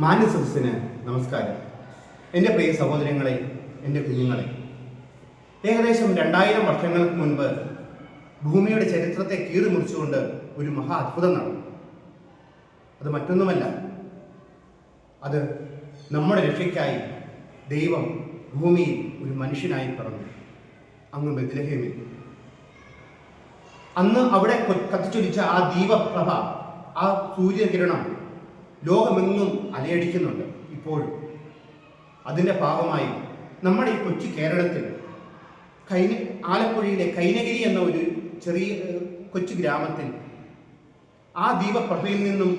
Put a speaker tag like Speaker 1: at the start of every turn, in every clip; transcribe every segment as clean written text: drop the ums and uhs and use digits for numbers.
Speaker 1: മാന്യസദസ്സിന് നമസ്കാരം. എൻ്റെ പ്രിയ സഹോദരങ്ങളെ, എൻ്റെ കുഞ്ഞുങ്ങളെ, ഏകദേശം 2000 വർഷങ്ങൾക്ക് മുൻപ് ഭൂമിയുടെ ചരിത്രത്തെ കീറിമുറിച്ചുകൊണ്ട് ഒരു മഹാ അത്ഭുതം നടന്നു. അത് മറ്റൊന്നുമല്ല, അത് നമ്മുടെ രക്ഷയ്ക്കായി ദൈവം ഭൂമിയിൽ ഒരു മനുഷ്യനായി പിറന്നു, അങ്ങ് ബെത്ലഹേമിൽ. അന്ന് അവിടെ കത്തിച്ചൊലിച്ച ആ ദീപപ്രഭ, ആ സൂര്യകിരണം ലോകമെങ്ങും അലയടിക്കുന്നുണ്ട് ഇപ്പോഴും. അതിൻ്റെ ഭാഗമായി നമ്മുടെ ഈ കൊച്ചു കേരളത്തിൽ ആലപ്പുഴയിലെ കൈനഗിരി എന്ന ഒരു ചെറിയ കൊച്ചു ഗ്രാമത്തിൽ ആ ദീപപ്രഭയിൽ നിന്നും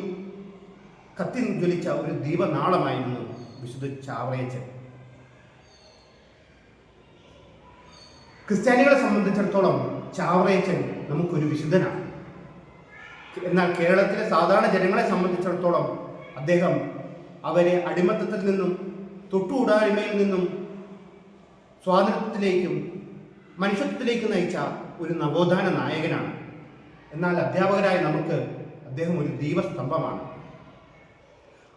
Speaker 1: കത്തി ജ്വലിച്ച ഒരു ദീപനാളമായിരുന്നു വിശുദ്ധ ചാവറയച്ചൻ. ക്രിസ്ത്യാനികളെ സംബന്ധിച്ചിടത്തോളം ചാവറയച്ചൻ നമുക്കൊരു വിശുദ്ധനാണ്. എന്നാൽ കേരളത്തിലെ സാധാരണ ജനങ്ങളെ സംബന്ധിച്ചിടത്തോളം അദ്ദേഹം അവരെ അടിമത്തത്തിൽ നിന്നും തൊട്ടുകൂടായ്മയിൽ നിന്നും സ്വാതന്ത്ര്യത്തിലേക്കും മനുഷ്യത്വത്തിലേക്കും നയിച്ച ഒരു നവോത്ഥാന നായകനാണ്. എന്നാൽ അധ്യാപകരായ നമുക്ക് അദ്ദേഹം ഒരു ദീപസ്തംഭമാണ്.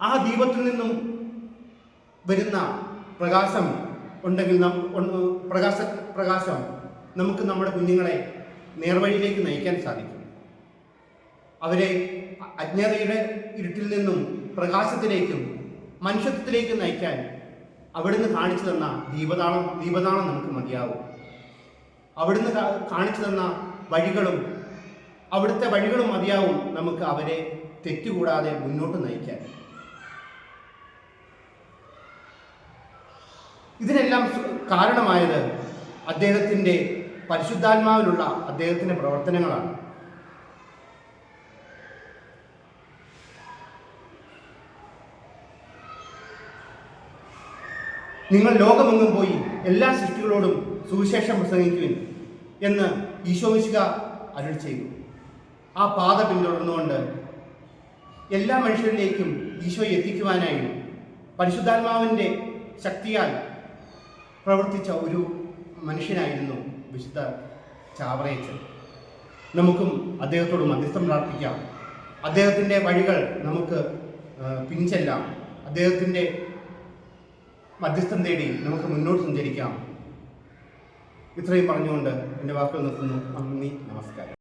Speaker 1: ആ ദീപത്തിൽ നിന്നും വരുന്ന പ്രകാശം ഉണ്ടെങ്കിൽ പ്രകാശം നമുക്ക് നമ്മുടെ കുഞ്ഞുങ്ങളെ നേർവഴിയിലേക്ക് നയിക്കാൻ സാധിക്കും. അവരെ അജ്ഞതയുടെ ഇരുട്ടിൽ നിന്നും പ്രകാശത്തിലേക്കും മനുഷ്യത്വത്തിലേക്കും നയിക്കാൻ അവിടുന്ന് കാണിച്ചു തന്ന ദീപനാളം നമുക്ക് മതിയാവും. അവിടുന്ന് കാണിച്ചു തന്ന അവിടുത്തെ വഴികളും മതിയാവും നമുക്ക് അവരെ തെറ്റുകൂടാതെ മുന്നോട്ട് നയിക്കാൻ. ഇതിനെല്ലാം കാരണമായത് അദ്ദേഹത്തിൻ്റെ പരിശുദ്ധാത്മാവിലുള്ള അദ്ദേഹത്തിൻ്റെ പ്രവർത്തനങ്ങളാണ്. നിങ്ങൾ ലോകമെങ്ങും പോയി എല്ലാ സൃഷ്ടികളോടും സുവിശേഷം പ്രസംഗിക്കുവിൻ എന്ന് ഈശോമിശിഹ അരുളി ചെയ്തു. ആ പാത പിന്തുടർന്നുകൊണ്ട് എല്ലാ മനുഷ്യരിലേക്കും ഈശോയെ എത്തിക്കുവാനായി പരിശുദ്ധാത്മാവിൻ്റെ ശക്തിയാൽ പ്രവർത്തിച്ച ഒരു മനുഷ്യനായിരുന്നു വിശുദ്ധ ചാവറയച്ചൻ. നമുക്കും അദ്ദേഹത്തോട് മധ്യസ്ഥം പ്രാർത്ഥിക്കാം. അദ്ദേഹത്തിൻ്റെ വഴികൾ നമുക്ക് പിൻചെല്ലാം. അദ്ദേഹത്തിൻ്റെ മധ്യസ്ഥം തേടി നമുക്ക് മുന്നോട്ട് സഞ്ചരിക്കാം. ഇത്രയും പറഞ്ഞുകൊണ്ട് എൻ്റെ വാക്കുകൾ നിർത്തുന്നു. നന്ദി, നമസ്കാരം.